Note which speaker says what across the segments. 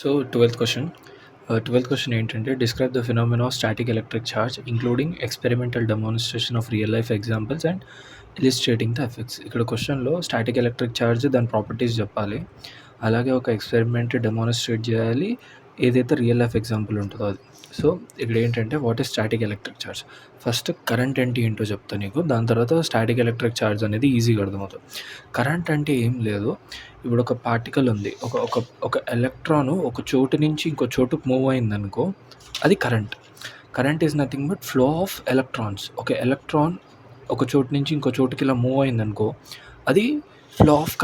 Speaker 1: So 12th question ఏంటంటే describe the phenomena of static electric charge including experimental demonstration of real life examples and illustrating the effects. ఇక్కడ క్వశ్చన్లో static electric charge దాని properties చెప్పాలి, అలాగే ఒక experiment demonstrate చేయాలి, ఏదైతే రియల్ లైఫ్ ఎగ్జాంపుల్ ఉంటుందో అది. సో ఇక్కడ ఏంటంటే what is static electric charge. First current అంటే ఏంటో చెప్తాను నీకు, దాని తర్వాత స్టాటిక్ ఎలక్ట్రిక్ చార్జ్ అనేది ఈజీగా అర్థమవుతుంది. కరెంట్ అంటే ఏం లేదు, ఇప్పుడు ఒక పార్టికల్ ఉంది, ఒక ఒక ఒక ఎలక్ట్రాను ఒక చోటు నుంచి ఇంకో చోటుకు మూవ్ అయిందనుకో, అది current. Current is nothing but flow of electrons. ఒక ఎలక్ట్రాన్ ఒక చోటు నుంచి ఇంకో చోటుకి ఇలా మూవ్ అయిందనుకో, అది ఫ్లో ఆఫ్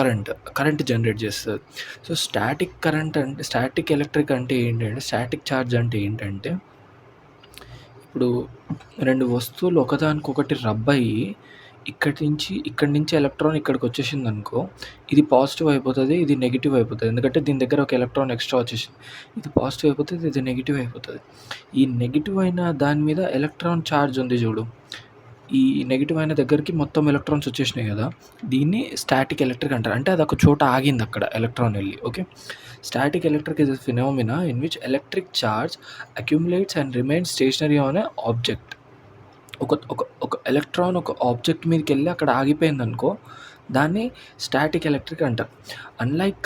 Speaker 1: కరెంట్ జనరేట్ చేస్తుంది. సో స్టాటిక్ కరెంట్ అంటే, స్టాటిక్ ఎలక్ట్రిక్ అంటే ఏంటంటే, స్టాటిక్ ఛార్జ్ అంటే ఏంటంటే, ఇప్పుడు రెండు వస్తువులు ఒకదానికొకటి రబ్ అయ్యి ఇక్కడి నుంచి ఎలక్ట్రాన్ ఇక్కడికి వచ్చేసింది అనుకో, ఇది పాజిటివ్ అయిపోతుంది, ఇది నెగిటివ్ అయిపోతుంది. ఎందుకంటే దీని దగ్గర ఒక ఎలక్ట్రాన్ ఎక్స్ట్రా వచ్చేసింది. ఇది పాజిటివ్ అయిపోతుంది, ఇది నెగిటివ్ అయిపోతుంది. ఈ నెగిటివ్ అయిన దాని మీద ఎలక్ట్రాన్ ఛార్జ్ ఉంది చూడు, ఈ నెగిటివ్ అయిన దగ్గరికి మొత్తం ఎలక్ట్రాన్స్ వచ్చేసినాయి కదా, దీన్ని స్టాటిక్ ఎలక్ట్రిక్ అంటారు. అంటే అది ఒక చోట ఆగింది అక్కడ ఎలక్ట్రాన్ వెళ్ళి. Okay, static electric is a phenomena in which electric charge accumulates and remains stationary on a object. ఒక ఒక ఒక ఎలక్ట్రాన్ ఒక ఆబ్జెక్ట్ మీదకి వెళ్ళి అక్కడ ఆగిపోయిందనుకో, దాన్ని స్టాటిక్ ఎలక్ట్రిక్ అంటారు. అన్లైక్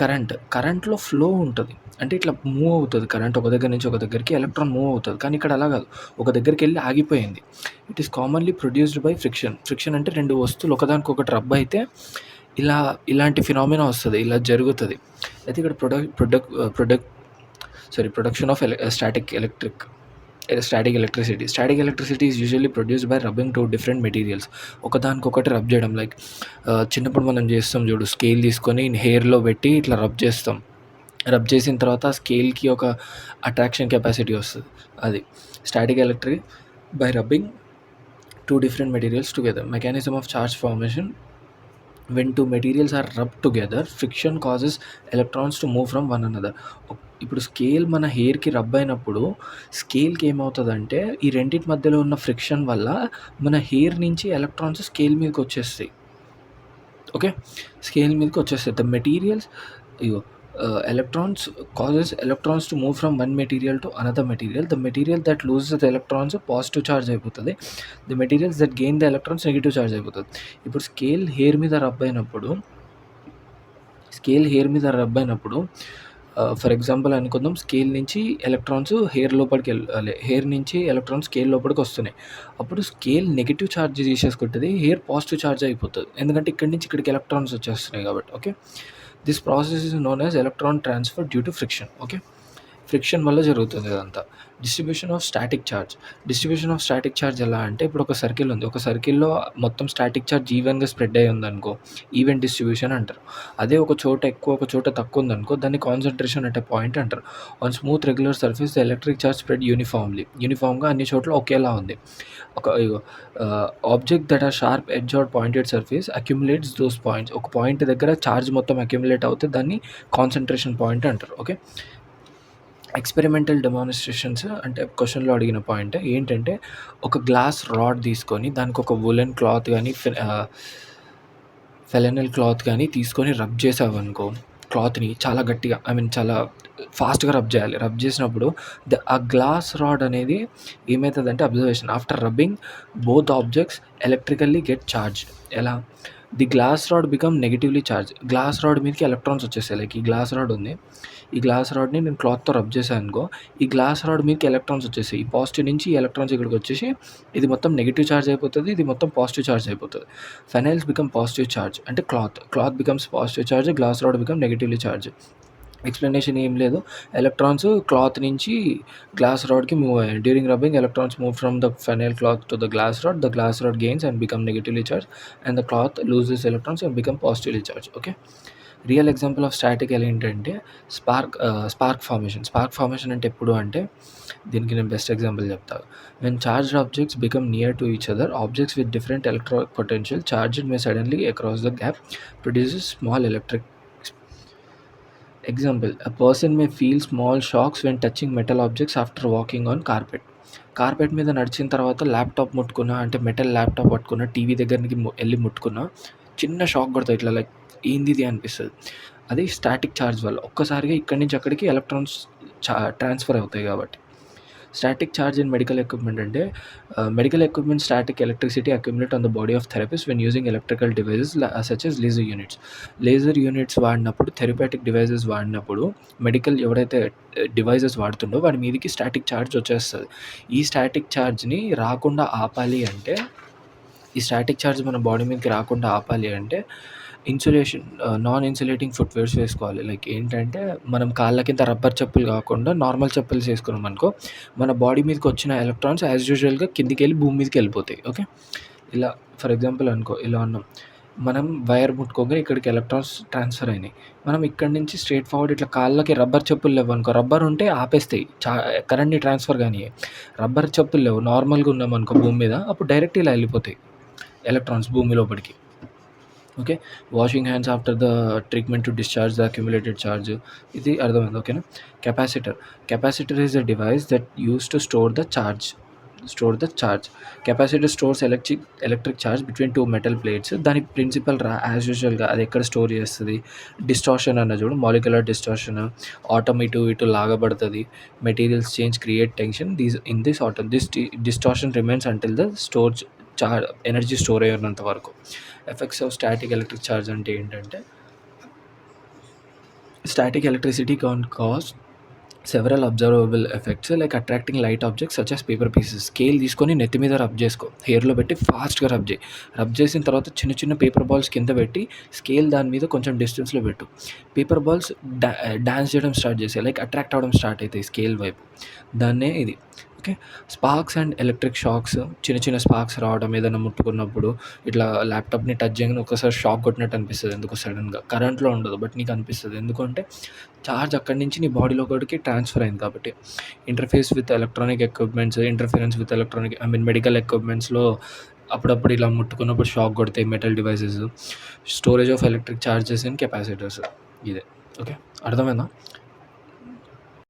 Speaker 1: కరెంట్లో ఫ్లో ఉంటుంది, అంటే ఇట్లా మూవ్ అవుతుంది కరెంట్, ఒక దగ్గర నుంచి ఒక దగ్గరికి ఎలక్ట్రాన్ మూవ్ అవుతుంది. కానీ ఇక్కడ అలా కాదు, ఒక దగ్గరికి వెళ్ళి ఆగిపోయింది. It is commonly produced by friction అంటే రెండు వస్తువులు ఒకదానికొకటి రబ్ అయితే ఇలాంటి ఫినామినా వస్తుంది, ఇలా జరుగుతుంది. అయితే ఇక్కడ production of static electricity. Static electricity is usually produced by rubbing two different materials. ఒకదానికొకటి రబ్ చేయడం. లైక్ చిన్నప్పుడు మనం చేస్తాం చూడు, స్కేల్ తీసుకొని హెయిర్లో పెట్టి ఇట్లా రబ్ చేస్తాం. రబ్ చేసిన తర్వాత ఆ స్కేల్కి ఒక అట్రాక్షన్ కెపాసిటీ వస్తుంది, అది static electric. By rubbing two different materials together. Mechanism of charge formation. When two materials are rubbed together, friction causes electrons to move from one another. ఇప్పుడు స్కేల్ మన హెయిర్కి రబ్ అయినప్పుడు స్కేల్కి ఏమవుతుందంటే, ఈ రెండింటి మధ్యలో ఉన్న ఫ్రిక్షన్ వల్ల మన హెయిర్ నుంచి ఎలక్ట్రాన్స్ స్కేల్ మీదకి వచ్చేస్తాయి. ఓకే, స్కేల్ మీదకి వచ్చేస్తాయి. The materials causes electrons to move from one material to another material. The material that loses the electrons positive charge అయిపోతుంది. The materials that gain the electrons negative charge అయిపోతుంది. ఇప్పుడు scale hair మీద rub అయినప్పుడు for example అనుకుందాం, scale నుంచి electrons hair లోపలికి వెళ్ళాలి, hair నుంచి ఎలక్ట్రాన్స్ స్కేల్ లోపలికి వస్తున్నాయి. అప్పుడు స్కేల్ నెగిటివ్ ఛార్జ్ తీసేసుకుంటుంది, హెయిర్ పాజిటివ్ ఛార్జ్ అయిపోతుంది, ఎందుకంటే ఇక్కడి నుంచి ఇక్కడికి ఎలక్ట్రాన్స్ వచ్చేస్తున్నాయి కాబట్టి. Okay, this process is known as electron transfer due to friction. Okay, friction వల్ల జరుగుతుంది ఇదంతా. డిస్ట్రిబ్యూషన్ ఆఫ్ స్టాటిక్ ఛార్జ్ ఎలా అంటే, ఇప్పుడు ఒక సర్కిల్ ఉంది, ఒక సర్కిల్లో మొత్తం స్టాటిక్ ఛార్జ్ ఈవెన్గా స్ప్రెడ్ అయ్యి ఉందనుకో, ఈవెన్ డిస్ట్రిబ్యూషన్ అంటారు. అదే ఒక చోట ఎక్కువ ఒక చోట తక్కువ ఉందనుకో, దాన్ని కాన్సన్ట్రేషన్ అట్ ఎ పాయింట్ అంటారు. On smooth regular surface the electric charge spread యూనిఫామ్గా అన్ని చోట్ల ఒకేలా ఉంది. ఒక object that are sharp edge or pointed surface accumulates those points. ఒక పాయింట్ దగ్గర ఛార్జ్ మొత్తం అక్యుములేట్ అవుతే దాన్ని కాన్సన్ట్రేషన్ పాయింట్ అంటారు. ఓకే, ఎక్స్పెరిమెంటల్ డెమాన్స్ట్రేషన్స్ అంటే క్వశ్చన్లో అడిగిన పాయింట్ ఏంటంటే, ఒక గ్లాస్ రాడ్ తీసుకొని దానికి ఒక వులెన్ క్లాత్ కానీ ఫెలెనల్ క్లాత్ కానీ తీసుకొని రబ్ చేసావనుకో, క్లాత్ని చాలా గట్టిగా, చాలా ఫాస్ట్గా రబ్ చేయాలి. రబ్ చేసినప్పుడు ఆ గ్లాస్ రాడ్ అనేది ఏమవుతుందంటే, observation, after rubbing both objects electrically get charge. ఎలా? The glass rod become negatively charge. Glass rod మీదకి ఎలక్ట్రాన్స్ వచ్చేస్తాయి. లైక్ ఈ గ్లాస్ రాడ్ ఉంది, ఈ గ్లాస్ రాడ్ని నేను క్లాత్తో రబ్ చేశాను అనుకో, ఈ గ్లాస్ రాడ్ మీదకి ఎలక్ట్రాన్స్ వచ్చేసాయి. ఈ పాజిటివ్ నుంచి ఈ ఎలక్ట్రాన్స్ ఇక్కడికి వచ్చేసి ఇది మొత్తం నెగిటివ్ ఛార్జ్ అయిపోతుంది, ఇది మొత్తం పాజిటివ్ ఛార్జ్ అయిపోతుంది. ఫెనైల్స్ బికమ్ పాజిటివ్ ఛార్జ్, అంటే cloth becomes positive charge, glass rod become negatively charge. Explanation ఏం లేదు, ఎలక్ట్రాన్స్ క్లాత్ నుంచి గ్లాస్ రాడ్కి మూవ్ అయ్యాయి. During rubbing electrons move from the phenyl cloth to the glass rod gains and become negatively charge and the cloth loses electrons and become positively charge. Okay, real example of static ఏంటంటే spark formation అంటే ఎప్పుడు అంటే, దీనికి నేను best example చెప్తాను. When charged objects become near to each other, objects with different electric potential charged May suddenly across the gap produces small electric. Example, a person may feel small shocks when touching metal objects after walking on carpet మీద నడిచిన తర్వాత laptop ముట్టుకున్నా, అంటే metal laptop పట్టుకున్నా, TV దగ్గరికి వెళ్ళి ముట్టుకున్నా చిన్న shock కొడతాయి, ఇట్లా like ఏంది ఇది అనిపిస్తుంది. అది స్టాటిక్ ఛార్జ్ వల్ల. ఒక్కసారిగా ఇక్కడి నుంచి అక్కడికి ఎలక్ట్రాన్స్ ట్రాన్స్‌ఫర్ అవుతాయి కాబట్టి. Static charge in medical equipment అంటే medical equipment static electricity accumulate on the body of therapist when using electrical devices such as laser units. Laser units వాడినప్పుడు, థెరపాటిక్ డివైసెస్ వాడినప్పుడు మెడికల్ ఎవడైతే డివైసెస్ వాడుతుండో వాడి మీదకి static charge వచ్చేస్తది. ఈ static ఛార్జ్‌ని రాకుండా ఆపాలి అంటే, ఈ స్టాటిక్ ఛార్జ్ మన బాడీ మీదకి రాకుండా ఆపాలి అంటే ఇన్సులేషన్ నాన్ ఇన్సులేటింగ్ ఫుట్‌వేర్స్ వేసుకోవాలి. లైక్ ఏంటంటే, మనం కాళ్ళ కింద రబ్బర్ చెప్పులు కాకుండా నార్మల్ చెప్పులు వేసుకున్నామనుకో, మన బాడీ మీదకి వచ్చిన ఎలక్ట్రాన్స్ యాజ్ యూజువల్‌గా కిందికెళ్ళి భూమి మీదకి వెళ్ళిపోతాయి. ఓకే. ఇలా ఫర్ ఎగ్జాంపుల్ అనుకో, ఇలా ఉన్నాం. మనం వైర్ ముట్టుకోగా ఇక్కడికి ఎలక్ట్రాన్స్ ట్రాన్స్‌ఫర్ అయినాయి. మనం ఇక్కడి నుంచి స్ట్రెయిట్ ఫార్వర్డ్ ఇట్లా కాళ్ళకి రబ్బర్ చెప్పులు లేవనుకో, రబ్బర్ ఉంటే ఆపేస్తాయి. కరెంట్‌ని ట్రాన్స్‌ఫర్ గానియ్యయి. రబ్బర్ చెప్పులు లేవు, నార్మల్‌గా ఉన్నామనుకో భూమి మీద, అప్పుడు డైరెక్ట్ ఇలా వెళ్ళిపోతాయి ఎలక్ట్రాన్స్ భూమి లోపలికి. Okay. Washing hands after the treatment to discharge the accumulated charge. ఇది అర్థమైంది. ఓకేనా. Capacitor is a device that use to store the charge. Capacitor stores electric charge between 2 metal plates. దాని ప్రిన్సిపల్ యాజ్ యూజువల్‌గా అది ఎక్కడ store చేస్తది. Distortion అన్న చూడు, మాలిక్యులర్ డిస్టార్షన్. ఆటమ్ ఇటు లాగబడుతుంది. Materials change create tension. In this atom distortion remains until the energy store అయినంత వరకు. Effects of static electric charge అంటే ఏంటంటే, static electricity can cause several observable effects like attracting light objects such as paper pieces. Scale తీసుకొని నెత్తి మీద rub చేసుకో, హెయిర్లో పెట్టి ఫాస్ట్గా రబ్ చేసిన తర్వాత చిన్న చిన్న పేపర్ బాల్స్ కింద పెట్టి స్కేల్ దాని మీద కొంచెం డిస్టెన్స్లో పెట్టు. పేపర్ బాల్స్ డాన్స్ చేయడం స్టార్ట్ చేస్తాయి, లైక్ అట్రాక్ట్ అవ్వడం స్టార్ట్ అవుతాయి స్కేల్ వైపు. దాన్నే ఇది. Okay. Sparks and electric shocks. చిన్న స్పార్క్స్ రావడం, ఏదైనా ముట్టుకున్నప్పుడు ఇట్లా ల్యాప్టాప్ని టచ్ చేయగానే ఒకసారి షాక్ కొట్టినట్టు అనిపిస్తుంది. ఎందుకో సడన్గా కరెంట్లో ఉండదు, బట్ నీకు అనిపిస్తుంది. ఎందుకంటే ఛార్జ్ అక్కడి నుంచి నీ బాడీలో ఒకటికి ట్రాన్స్ఫర్ అయింది కాబట్టి. Interface with electronic equipments. Interference with medical ఎక్విప్మెంట్స్లో అప్పుడప్పుడు ఇలా ముట్టుకున్నప్పుడు షాక్ కొడతాయి metal devices. Storage of electric charges in capacitors. ఇదే. ఓకే. అర్థమైందా?